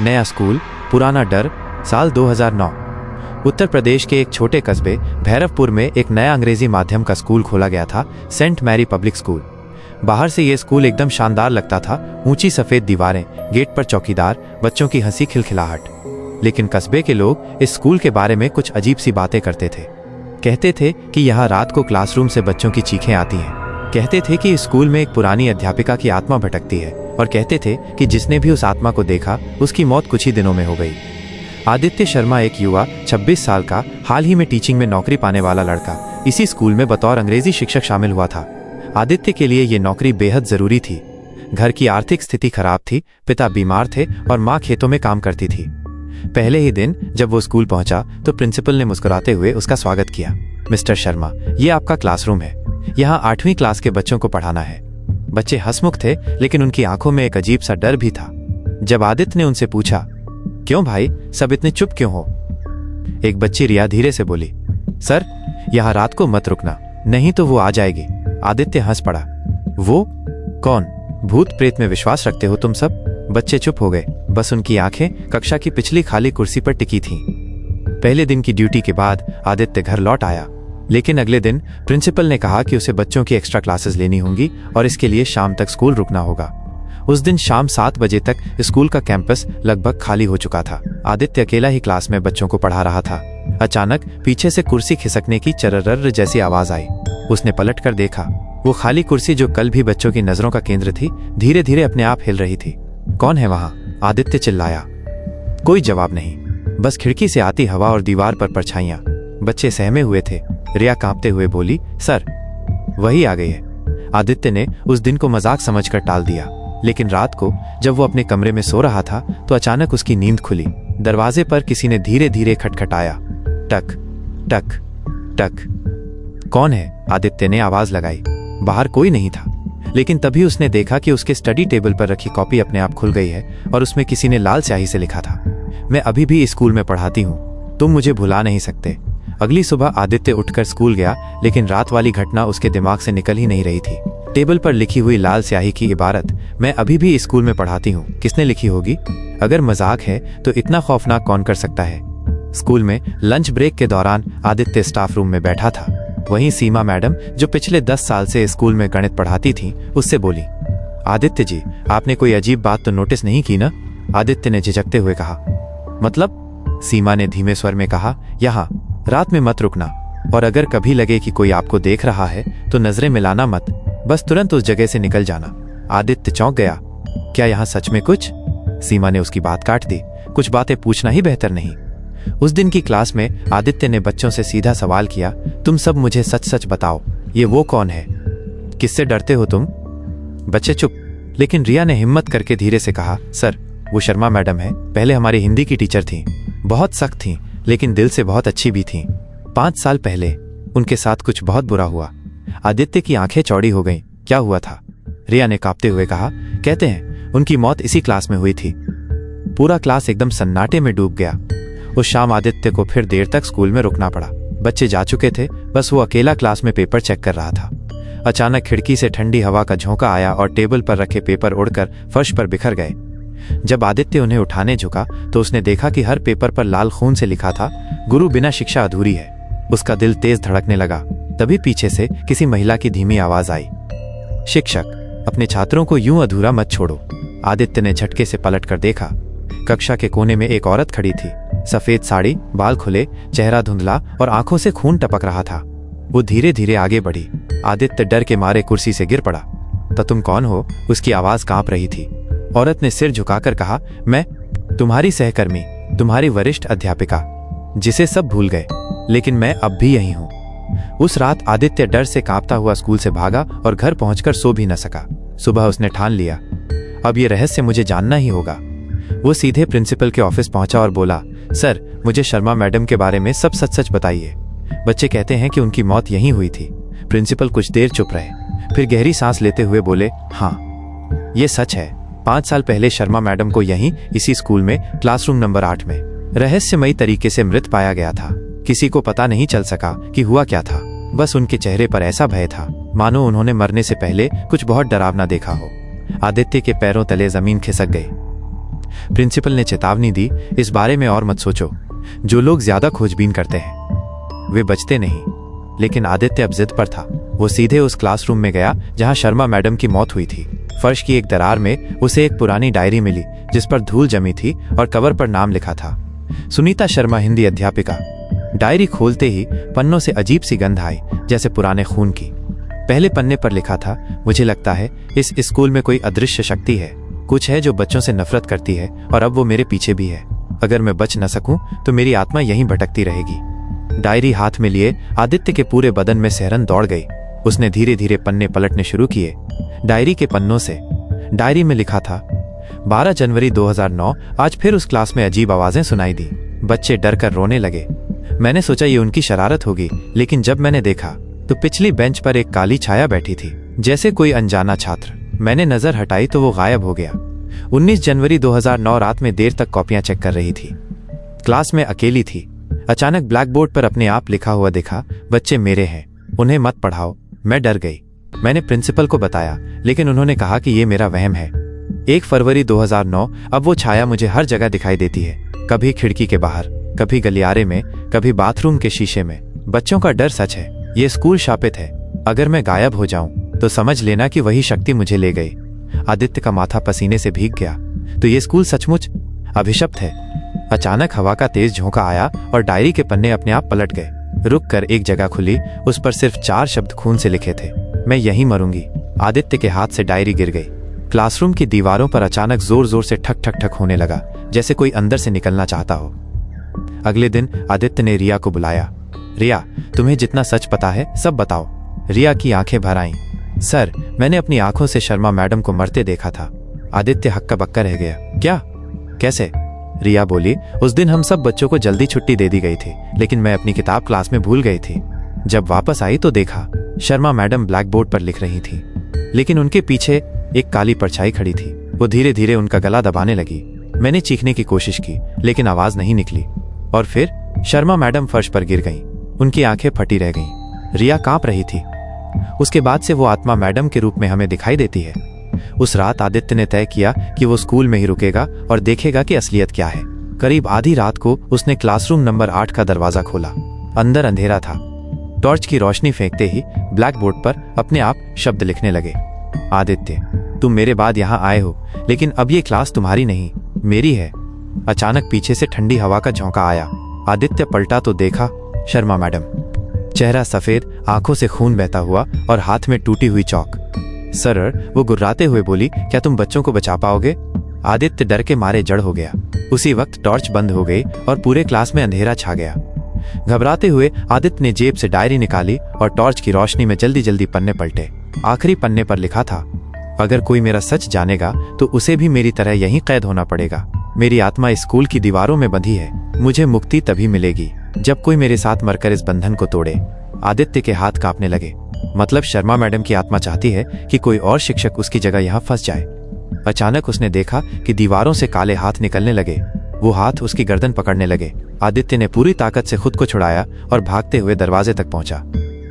नया स्कूल, पुराना डर। साल 2009। उत्तर प्रदेश के एक छोटे कस्बे भैरवपुर में एक नया अंग्रेजी माध्यम का स्कूल खोला गया था, सेंट मैरी पब्लिक स्कूल। बाहर से ये स्कूल एकदम शानदार लगता था, ऊंची सफेद दीवारें, गेट पर चौकीदार, बच्चों की हंसी खिलखिलाहट। लेकिन कस्बे के लोग इस स्कूल के बारे में कुछ अजीब सी बातें करते थे। कहते थे कि यहाँ रात को क्लासरूम से बच्चों की चीखें आती हैं। कहते थे कि इस स्कूल में एक पुरानी अध्यापिका की आत्मा भटकती है, और कहते थे कि जिसने भी उस आत्मा को देखा उसकी मौत कुछ ही दिनों में हो गई। आदित्य शर्मा एक युवा 26 साल का, हाल ही में टीचिंग में नौकरी पाने वाला लड़का, इसी स्कूल में बतौर अंग्रेजी शिक्षक शामिल हुआ था। आदित्य के लिए ये नौकरी बेहद जरूरी थी। घर की आर्थिक स्थिति खराब थी, पिता बीमार थे और माँ खेतों में काम करती थी। पहले ही दिन जब वो स्कूल पहुंचा तो प्रिंसिपल ने मुस्कुराते हुए उसका स्वागत किया। मिस्टर शर्मा, ये आपका क्लासरूम है, यहाँ 8वीं क्लास के बच्चों को पढ़ाना है। बच्चे हंसमुख थे, लेकिन उनकी आंखों में एक अजीब सा डर भी था। जब आदित्य ने उनसे पूछा, क्यों भाई, सब इतने चुप क्यों हो? एक बच्ची रिया धीरे से बोली, सर, यहाँ रात को मत रुकना, नहीं तो वो आ जाएगी। आदित्य हंस पड़ा। वो कौन? भूत प्रेत में विश्वास रखते हो तुम सब? बच्चे चुप हो गए, बस उनकी आंखें कक्षा की पिछली खाली कुर्सी पर टिकी थीं। पहले दिन की ड्यूटी के बाद आदित्य घर लौट आया, लेकिन अगले दिन प्रिंसिपल ने कहा कि उसे बच्चों की एक्स्ट्रा क्लासेस लेनी होंगी और इसके लिए शाम तक स्कूल रुकना होगा। उस दिन शाम 7 बजे तक स्कूल का कैंपस लगभग खाली हो चुका था। आदित्य अकेला ही क्लास में बच्चों को पढ़ा रहा था। अचानक पीछे से कुर्सी खिसकने की चरर्र जैसी आवाज आई। उसने पलट कर देखा। वो खाली कुर्सी जो कल भी बच्चों की नजरों का केंद्र थी, धीरे धीरे अपने आप हिल रही थी। कौन है वहां? आदित्य चिल्लाया। कोई जवाब नहीं, बस खिड़की से आती हवा और दीवार पर परछाइयां। बच्चे सहमे हुए थे। रिया कांपते हुए बोली, सर, वही आ गई है। आदित्य ने उस दिन को मजाक समझकर टाल दिया, लेकिन रात को जब वो अपने कमरे में सो रहा था तो अचानक उसकी नींद खुली। दरवाजे पर किसी ने धीरे धीरे खटखटाया। टक टक टक। कौन है? आदित्य ने आवाज लगाई। बाहर कोई नहीं था, लेकिन तभी उसने देखा कि उसके स्टडी टेबल पर रखी कॉपी अपने आप खुल गई है और उसमें किसी ने लाल स्याही से लिखा था, मैं अभी भी इस स्कूल में पढ़ाती हूँ, तुम मुझे भुला नहीं सकते। अगली सुबह आदित्य उठकर स्कूल गया, लेकिन रात वाली घटना उसके दिमाग से निकल ही नहीं रही थी। टेबल पर लिखी हुई लाल स्याही की इबारत, मैं अभी भी इस स्कूल में पढ़ाती हूँ, किसने लिखी होगी? अगर मजाक है तो इतना खौफनाक कौन कर सकता है? स्कूल में लंच ब्रेक के दौरान आदित्य स्टाफ रूम में बैठा था। वहीं सीमा मैडम, जो पिछले 10 साल से स्कूल में गणित पढ़ाती थीं, उससे बोली, आदित्य जी, आपने कोई अजीब बात तो नोटिस नहीं की ना? आदित्य ने झिझकते हुए कहा। मतलब? सीमा ने धीमे स्वर में कहा, यहाँ रात में मत रुकना, और अगर कभी लगे कि कोई आपको देख रहा है तो नजरें मिलाना मत, बस तुरंत उस जगह से निकल जाना। आदित्य चौंक गया। क्या यहाँ सच में कुछ? सीमा ने उसकी बात काट दी। कुछ बातें पूछना ही बेहतर नहीं। उस दिन की क्लास में आदित्य ने बच्चों से सीधा सवाल किया, तुम सब मुझे सच सच बताओ, ये वो कौन है? किससे डरते हो तुम? बच्चे चुप, लेकिन रिया ने हिम्मत करके धीरे से कहा, सर, वो शर्मा मैडम है, पहले हमारी हिंदी की टीचर थी। बहुत सख्त थी, लेकिन दिल से बहुत अच्छी भी थी। 5 साल पहले उनके साथ कुछ बहुत बुरा हुआ। आदित्य की आंखें चौड़ी हो गईं। क्या हुआ था? रिया ने कांपते हुए कहा, कहते हैं उनकी मौत इसी क्लास में हुई थी। पूरा क्लास एकदम सन्नाटे में डूब गया। उस शाम आदित्य को फिर देर तक स्कूल में रुकना पड़ा। बच्चे जा चुके थे, बस वो अकेला क्लास में पेपर चेक कर रहा था। अचानक खिड़की से ठंडी हवा का झोंका आया और टेबल पर रखे पेपर उड़कर फर्श पर बिखर गए। जब आदित्य उन्हें उठाने झुका तो उसने देखा कि हर पेपर पर लाल खून से लिखा था, गुरु बिना शिक्षा अधूरी है। उसका दिल तेज धड़कने लगा। तभी पीछे से किसी महिला की धीमी आवाज आई, शिक्षक, अपने छात्रों को यूं अधूरा मत छोड़ो। आदित्य ने झटके से पलट कर देखा। कक्षा के कोने में एक औरत खड़ी थी। सफेद साड़ी, बाल खुले, चेहरा धुंधला और आंखों से खून टपक रहा था। वो धीरे धीरे आगे बढ़ी। आदित्य डर के मारे कुर्सी से गिर पड़ा। तो तुम कौन हो? उसकी आवाज कांप रही थी। औरत ने सिर झुकाकर कहा, मैं तुम्हारी सहकर्मी, तुम्हारी वरिष्ठ अध्यापिका, जिसे सब भूल गए, लेकिन मैं अब भी यही हूँ। उस रात आदित्य डर से कांपता हुआ स्कूल से भागा और घर पहुंचकर सो भी न सका। सुबह उसने ठान लिया, अब ये रहस्य मुझे जानना ही होगा। वो सीधे प्रिंसिपल के ऑफिस पहुंचा और बोला, सर, मुझे शर्मा मैडम के बारे में सब सच सच बताइए। बच्चे कहते हैं कि उनकी मौत यहीं हुई थी। प्रिंसिपल कुछ देर चुप रहे, फिर गहरी सांस लेते हुए बोले, हाँ, ये सच है। 5 साल पहले शर्मा मैडम को यहीं इसी स्कूल में क्लासरूम नंबर 8 में रहस्यमयी तरीके से मृत पाया गया था। किसी को पता नहीं चल सका कि हुआ क्या था। बस उनके चेहरे पर ऐसा भय था मानो उन्होंने मरने से पहले कुछ बहुत डरावना देखा हो। आदित्य के पैरों तले जमीन खिसक गई। प्रिंसिपल ने चेतावनी दी, इस बारे में और मत सोचो। जो लोग ज्यादा खोजबीन करते हैं वे बचते नहीं। लेकिन आदित्य अब जिद पर था। वो सीधे उस क्लासरूम में गया जहां शर्मा मैडम की मौत हुई थी। फर्श की एक दरार में उसे एक पुरानी डायरी मिली जिस पर धूल जमी थी और कवर पर नाम लिखा था, सुनीता शर्मा, हिंदी अध्यापिका। डायरी खोलते ही पन्नों से अजीब सी गंध आई, जैसे पुराने खून की। पहले पन्ने पर लिखा था, मुझे लगता है इस स्कूल में कोई अदृश्य शक्ति है, कुछ है जो बच्चों से नफरत करती है और अब वो मेरे पीछे भी है। अगर मैं बच न सकूं तो मेरी आत्मा यहीं भटकती रहेगी। डायरी हाथ में लिए आदित्य के पूरे बदन में सिहरन दौड़ गई। उसने धीरे धीरे पन्ने पलटने शुरू किए। डायरी के पन्नों से डायरी में लिखा था, 12 जनवरी 2009। आज फिर उस क्लास में अजीब आवाजें सुनाई दी। बच्चे डर कर रोने लगे। मैंने सोचा ये उनकी शरारत होगी, लेकिन जब मैंने देखा तो पिछली बेंच पर एक काली छाया बैठी थी, जैसे कोई अनजाना छात्र। मैंने नजर हटाई तो वो गायब हो गया। 19 जनवरी 2009 रात में देर तक कॉपियां चेक कर रही थी। क्लास में अकेली थी। अचानक ब्लैक बोर्ड पर अपने आप लिखा हुआ देखा, बच्चे मेरे हैं, उन्हें मत पढ़ाओ। मैं डर गई। मैंने प्रिंसिपल को बताया, लेकिन उन्होंने कहा कि ये मेरा वहम है। 1 फरवरी 2009। अब वो छाया मुझे हर जगह दिखाई देती है, कभी खिड़की के बाहर, कभी गलियारे में, कभी बाथरूम के शीशे में। बच्चों का डर सच है। ये स्कूल शापित है। अगर मैं गायब हो जाऊं तो समझ लेना कि वही शक्ति मुझे ले गई। आदित्य का माथा पसीने से भीग गया। तो ये स्कूल सचमुच अभिशप्त है। अचानक हवा का तेज झोंका आया और डायरी के पन्ने अपने आप पलट गए। रुक कर एक जगह खुली, उस पर सिर्फ 4 शब्द खून से लिखे थे, मैं यहीं मरूंगी। आदित्य के हाथ से डायरी गिर गई। क्लासरूम की दीवारों पर अचानक जोर जोर से ठक ठक ठक होने लगा, जैसे कोई अंदर से निकलना चाहता हो। अगले दिन आदित्य ने रिया को बुलाया। रिया, तुम्हें जितना सच पता है सब बताओ। रिया की आंखें भर आईं। सर, मैंने अपनी आंखों से शर्मा मैडम को मरते देखा था। आदित्य हक्का बक्का रह गया। क्या? कैसे? रिया बोली, उस दिन हम सब बच्चों को जल्दी छुट्टी दे दी गई थी, लेकिन मैं अपनी किताब क्लास में भूल गई थी। जब वापस आई तो देखा शर्मा मैडम ब्लैक बोर्ड पर लिख रही थी, लेकिन उनके पीछे एक काली परछाई खड़ी थी। वो धीरे धीरे उनका गला दबाने लगी। मैंने चीखने की कोशिश की, लेकिन आवाज नहीं निकली। और फिर शर्मा मैडम फर्श पर गिर गईं। उनकी आंखें फटी रह गईं। रिया कांप रही थी। उसके बाद से वो आत्मा मैडम के रूप में हमें दिखाई देती है। उस रात आदित्य ने तय किया कि वो स्कूल में ही रुकेगा और देखेगा कि असलियत क्या है। करीब आधी रात को उसने क्लासरूम नंबर 8 का दरवाजा खोला। अंदर अंधेरा था। टॉर्च की रोशनी फेंकते ही ब्लैक बोर्ड पर अपने आप शब्द लिखने लगे। आदित्य, तुम मेरे बाद यहाँ आए हो, लेकिन अब ये क्लास तुम्हारी नहीं, मेरी है। अचानक पीछे से ठंडी हवा का झोंका आया। आदित्य पलटा तो देखा शर्मा मैडम। चेहरा सफेद, आंखों से खून बहता हुआ और हाथ में टूटी हुई चौक। सर, वो गुर्राते हुए बोली, क्या तुम बच्चों को बचा पाओगे? आदित्य डर के मारे जड़ हो गया। उसी वक्त टॉर्च बंद हो गई और पूरे क्लास में अंधेरा छा गया। घबराते हुए आदित्य ने जेब से डायरी निकाली और टॉर्च की रोशनी में जल्दी जल्दी पन्ने पलटे। आखिरी पन्ने पर लिखा था, अगर कोई मेरा सच जानेगा तो उसे भी मेरी तरह यहीं कैद होना पड़ेगा। मेरी आत्मा इस स्कूल की दीवारों में बंधी है। मुझे मुक्ति तभी मिलेगी जब कोई मेरे साथ मरकर इस बंधन को तोड़े। आदित्य के हाथ कांपने लगे। मतलब शर्मा मैडम की आत्मा चाहती है कि कोई और शिक्षक उसकी जगह यहाँ फंस जाए। अचानक उसने देखा कि दीवारों से काले हाथ निकलने लगे। वो हाथ उसकी गर्दन पकड़ने लगे। आदित्य ने पूरी ताकत से खुद को छुड़ाया और भागते हुए दरवाजे तक पहुंचा,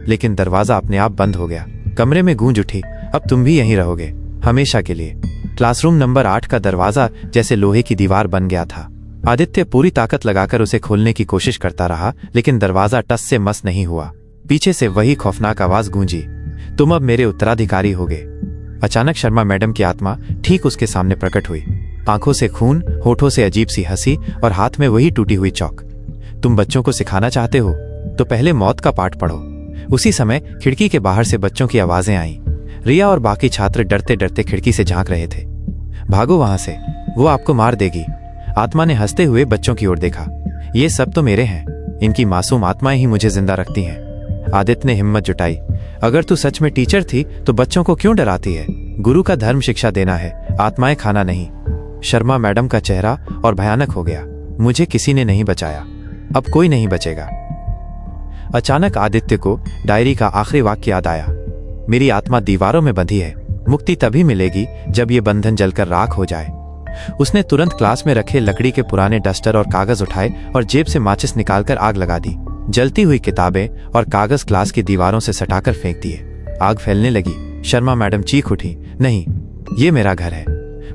लेकिन दरवाजा अपने आप बंद हो गया। कमरे में गूंज उठी, अब तुम भी यहीं रहोगे, हमेशा के लिए। क्लासरूम नंबर 8 का दरवाजा जैसे लोहे की दीवार बन गया था। आदित्य पूरी ताकत लगाकर उसे खोलने की कोशिश करता रहा, लेकिन दरवाजा टस से मस नहीं हुआ। पीछे से वही खौफनाक आवाज गूंजी, तुम अब मेरे उत्तराधिकारी होगे। अचानक शर्मा मैडम की आत्मा ठीक उसके सामने प्रकट हुई। आंखों से खून, होठों से अजीब सी हंसी और हाथ में वही टूटी हुई चौक। तुम बच्चों को सिखाना चाहते हो तो पहले मौत का पाठ पढ़ो। उसी समय खिड़की के बाहर से बच्चों की आवाजें आईं। रिया और बाकी छात्र डरते डरते खिड़की से झांक रहे थे। भागो वहां से, वो आपको मार देगी। आत्मा ने हंसते हुए बच्चों की ओर देखा। ये सब तो मेरे हैं, इनकी मासूम आत्माएं ही मुझे जिंदा रखती हैं। आदित्य ने हिम्मत जुटाई, अगर तू सच में टीचर थी तो बच्चों को क्यों डराती है? गुरु का धर्म शिक्षा देना है, आत्माएं खाना नहीं। शर्मा मैडम का चेहरा और भयानक हो गया। मुझे किसी ने नहीं बचाया, अब कोई नहीं बचेगा। अचानक आदित्य को डायरी का आखिरी वाक्य याद आया, मेरी आत्मा दीवारों में बंधी है, मुक्ति तभी मिलेगी जब ये बंधन जलकर राख हो जाए। उसने तुरंत क्लास में रखे लकड़ी के पुराने डस्टर और कागज उठाए और जेब से माचिस निकालकर आग लगा दी। जलती हुई किताबें और कागज क्लास की दीवारों से सटाकर फेंक दिए। आग फैलने लगी। शर्मा मैडम चीख उठी, नहीं, ये मेरा घर है।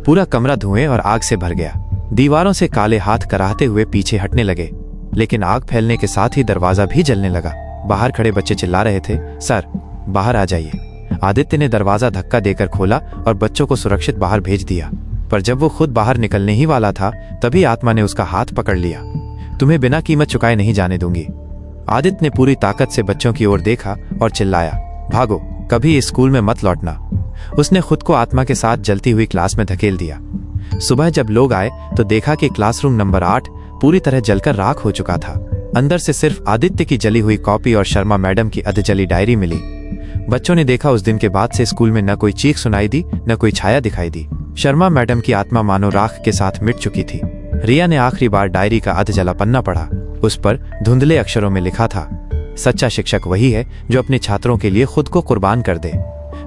पूरा कमरा धुएं और आग से भर गया। दीवारों से काले हाथ कराहते हुए पीछे हटने लगे, लेकिन आग फैलने के साथ ही दरवाजा भी जलने लगा। बाहर खड़े बच्चे चिल्ला रहे थे, सर बाहर आ जाइए। आदित्य ने दरवाजा धक्का देकर खोला और बच्चों को सुरक्षित बाहर भेज दिया। पर जब वो खुद बाहर निकलने ही वाला था, तभी आत्मा ने उसका हाथ पकड़ लिया। तुम्हें बिना कीमत चुकाए नहीं जाने दूंगी। आदित्य ने पूरी ताकत से बच्चों की ओर देखा और चिल्लाया, भागो, कभी इस स्कूल में मत लौटना। उसने खुद को आत्मा के साथ जलती हुई क्लास में धकेल दिया। सुबह जब लोग आए तो देखा कि क्लासरूम नंबर 8 पूरी तरह जलकर राख हो चुका था। अंदर से सिर्फ आदित्य की जली हुई कॉपी और शर्मा मैडम की अधजली डायरी मिली। बच्चों ने देखा उस दिन के बाद से स्कूल में न कोई चीख सुनाई दी, न कोई छाया दिखाई दी। शर्मा मैडम की आत्मा मानो राख के साथ मिट चुकी थी। रिया ने आखिरी बार डायरी का अधजला पन्ना पढ़ा। उस पर धुंधले अक्षरों में लिखा था, सच्चा शिक्षक वही है जो अपने छात्रों के लिए खुद को कुर्बान कर दे।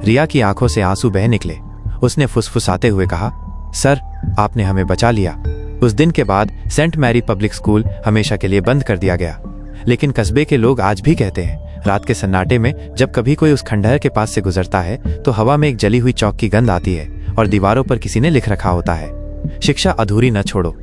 रिया की आंखों से आंसू बह निकले। उसने फुसफुसाते हुए कहा, सर आपने हमें बचा लिया। उस दिन के बाद सेंट मैरी पब्लिक स्कूल हमेशा के लिए बंद कर दिया गया। लेकिन कस्बे के लोग आज भी कहते हैं, रात के सन्नाटे में जब कभी कोई उस खंडहर के पास से गुजरता है तो हवा में एक जली हुई चौक की गंध आती है और दीवारों पर किसी ने लिख रखा होता है, शिक्षा अधूरी न छोड़ो।